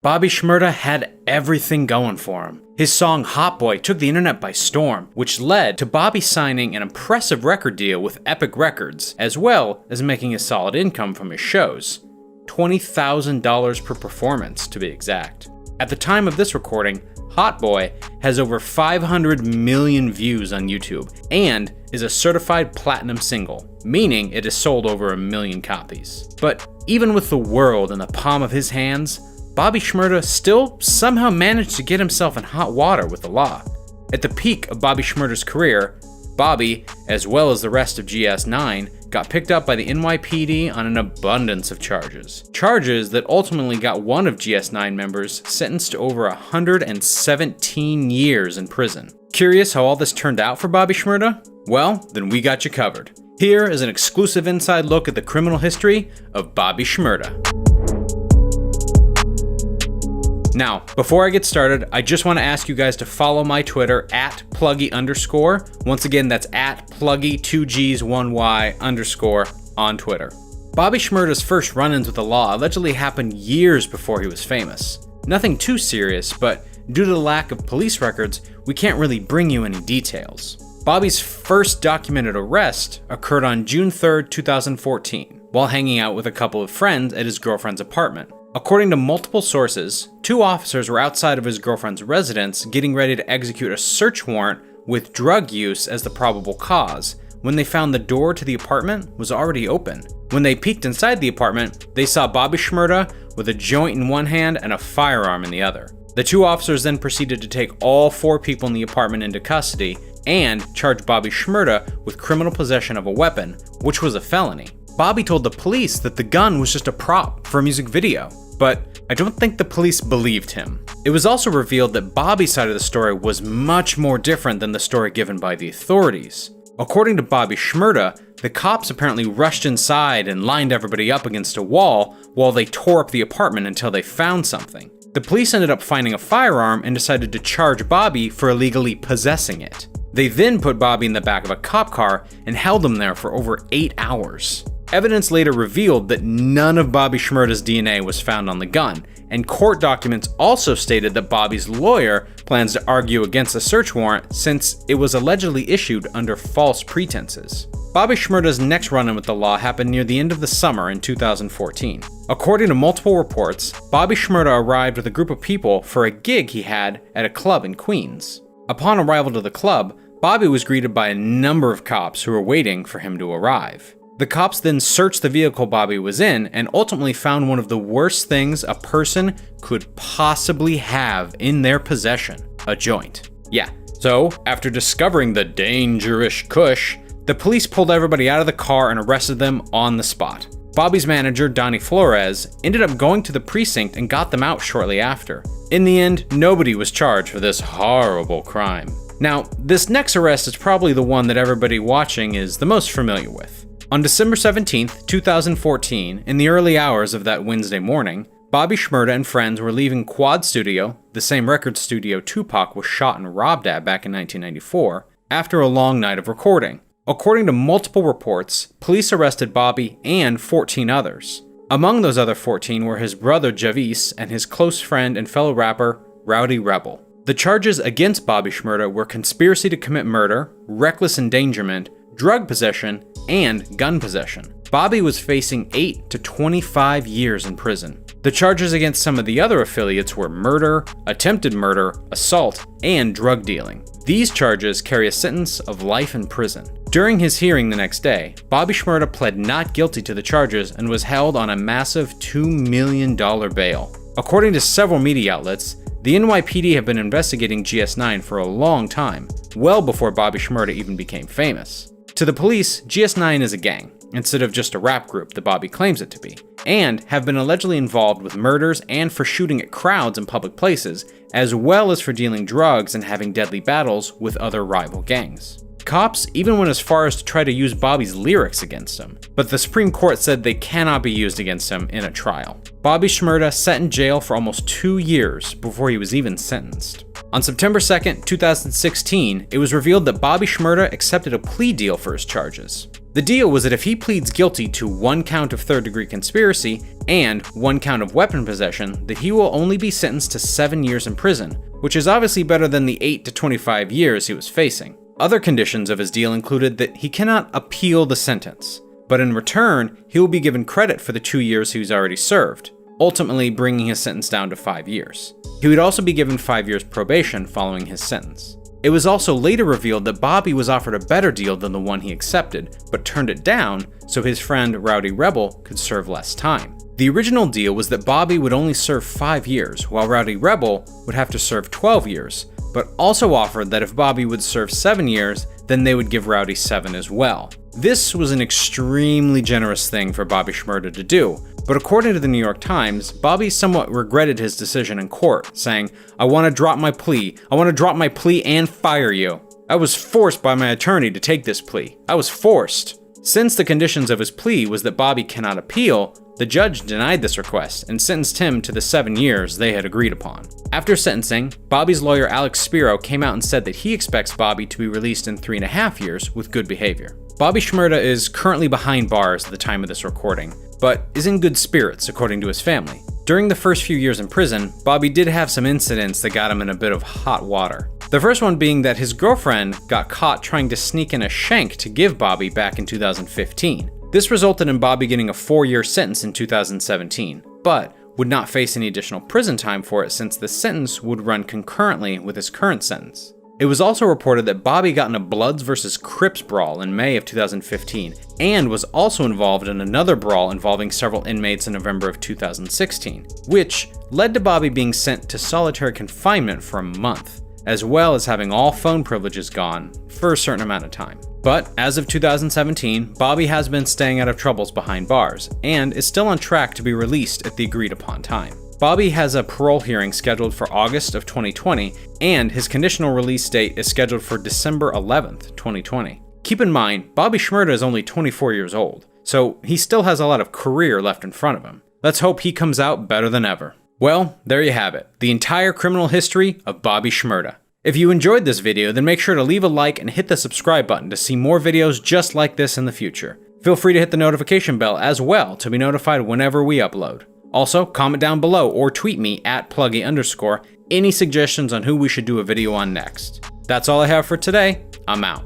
Bobby Shmurda had everything going for him. His song Hot Boy took the internet by storm, which led to Bobby signing an impressive record deal with Epic Records, as well as making a solid income from his shows. $20,000 per performance, to be exact. At the time of this recording, Hot Boy has over 500 million views on YouTube and is a certified platinum single, meaning it has sold over 1 million copies. But even with the world in the palm of his hands, Bobby Shmurda still somehow managed to get himself in hot water with the law. At the peak of Bobby Shmurda's career, Bobby, as well as the rest of GS9, got picked up by the NYPD on an abundance of charges. Charges that ultimately got one of GS9 members sentenced to over 117 years in prison. Curious how all this turned out for Bobby Shmurda? Well, then we got you covered. Here is an exclusive inside look at the criminal history of Bobby Shmurda. Now, before I get started, I just want to ask you guys to follow my Twitter at @pluggy_. Once again, that's at @pluggy 2Gs 1Y_ on Twitter. Bobby Shmurda's first run-ins with the law allegedly happened years before he was famous. Nothing too serious, but due to the lack of police records, we can't really bring you any details. Bobby's first documented arrest occurred on June 3rd, 2014, while hanging out with a couple of friends at his girlfriend's apartment. According to multiple sources, 2 officers were outside of his girlfriend's residence getting ready to execute a search warrant with drug use as the probable cause, when they found the door to the apartment was already open. When they peeked inside the apartment, they saw Bobby Shmurda with a joint in one hand and a firearm in the other. The 2 officers then proceeded to take all 4 people in the apartment into custody and charged Bobby Shmurda with criminal possession of a weapon, which was a felony. Bobby told the police that the gun was just a prop for a music video, but I don't think the police believed him. It was also revealed that Bobby's side of the story was much more different than the story given by the authorities. According to Bobby Shmurda, the cops apparently rushed inside and lined everybody up against a wall while they tore up the apartment until they found something. The police ended up finding a firearm and decided to charge Bobby for illegally possessing it. They then put Bobby in the back of a cop car and held him there for over 8 hours. Evidence later revealed that none of Bobby Shmurda's DNA was found on the gun, and court documents also stated that Bobby's lawyer plans to argue against the search warrant since it was allegedly issued under false pretenses. Bobby Shmurda's next run-in with the law happened near the end of the summer in 2014. According to multiple reports, Bobby Shmurda arrived with a group of people for a gig he had at a club in Queens. Upon arrival to the club, Bobby was greeted by a number of cops who were waiting for him to arrive. The cops then searched the vehicle Bobby was in and ultimately found one of the worst things a person could possibly have in their possession: a joint. Yeah, so after discovering the dangerous kush, the police pulled everybody out of the car and arrested them on the spot. Bobby's manager, Donnie Flores, ended up going to the precinct and got them out shortly after. In the end, nobody was charged for this horrible crime. Now, this next arrest is probably the one that everybody watching is the most familiar with. On December 17th, 2014, in the early hours of that Wednesday morning, Bobby Shmurda and friends were leaving Quad Studio, the same record studio Tupac was shot and robbed at back in 1994, after a long night of recording. According to multiple reports, police arrested Bobby and 14 others. Among those other 14 were his brother Javis and his close friend and fellow rapper, Rowdy Rebel. The charges against Bobby Shmurda were conspiracy to commit murder, reckless endangerment, drug possession, and gun possession. Bobby was facing 8 to 25 years in prison. The charges against some of the other affiliates were murder, attempted murder, assault, and drug dealing. These charges carry a sentence of life in prison. During his hearing the next day, Bobby Shmurda pled not guilty to the charges and was held on a massive $2 million bail. According to several media outlets, the NYPD have been investigating GS9 for a long time, well before Bobby Shmurda even became famous. To the police, GS9 is a gang, instead of just a rap group that Bobby claims it to be, and have been allegedly involved with murders and for shooting at crowds in public places, as well as for dealing drugs and having deadly battles with other rival gangs. Cops even went as far as to try to use Bobby's lyrics against him, but the Supreme Court said they cannot be used against him in a trial. Bobby Shmurda sat in jail for almost 2 years before he was even sentenced. On September 2nd, 2016, it was revealed that Bobby Shmurda accepted a plea deal for his charges. The deal was that if he pleads guilty to 1 count of third-degree conspiracy and 1 count of weapon possession, that he will only be sentenced to 7 years in prison, which is obviously better than the 8 to 25 years he was facing. Other conditions of his deal included that he cannot appeal the sentence, but in return, he will be given credit for the 2 years he's already served, ultimately bringing his sentence down to 5 years. He would also be given 5 years probation following his sentence. It was also later revealed that Bobby was offered a better deal than the one he accepted, but turned it down so his friend Rowdy Rebel could serve less time. The original deal was that Bobby would only serve 5 years, while Rowdy Rebel would have to serve 12 years, but also offered that if Bobby would serve 7 years, then they would give Rowdy 7 as well. This was an extremely generous thing for Bobby Shmurda to do, but according to the New York Times, Bobby somewhat regretted his decision in court, saying, "I want to drop my plea. I want to drop my plea and fire you. I was forced by my attorney to take this plea. I was forced." Since the conditions of his plea was that Bobby cannot appeal, the judge denied this request and sentenced him to the 7 years they had agreed upon. After sentencing, Bobby's lawyer Alex Spiro came out and said that he expects Bobby to be released in 3.5 years with good behavior. Bobby Shmurda is currently behind bars at the time of this recording, but is in good spirits according to his family. During the first few years in prison, Bobby did have some incidents that got him in a bit of hot water. The first one being that his girlfriend got caught trying to sneak in a shank to give Bobby back in 2015. This resulted in Bobby getting a 4-year sentence in 2017, but would not face any additional prison time for it since the sentence would run concurrently with his current sentence. It was also reported that Bobby got in a Bloods vs. Crips brawl in May of 2015, and was also involved in another brawl involving several inmates in November of 2016, which led to Bobby being sent to solitary confinement for a month, as well as having all phone privileges gone for a certain amount of time. But as of 2017, Bobby has been staying out of troubles behind bars, and is still on track to be released at the agreed upon time. Bobby has a parole hearing scheduled for August of 2020, and his conditional release date is scheduled for December 11th, 2020. Keep in mind, Bobby Shmurda is only 24 years old, so he still has a lot of career left in front of him. Let's hope he comes out better than ever. Well, there you have it, the entire criminal history of Bobby Shmurda. If you enjoyed this video, then make sure to leave a like and hit the subscribe button to see more videos just like this in the future. Feel free to hit the notification bell as well to be notified whenever we upload. Also, comment down below or tweet me at @pluggy_ any suggestions on who we should do a video on next. That's all I have for today. I'm out.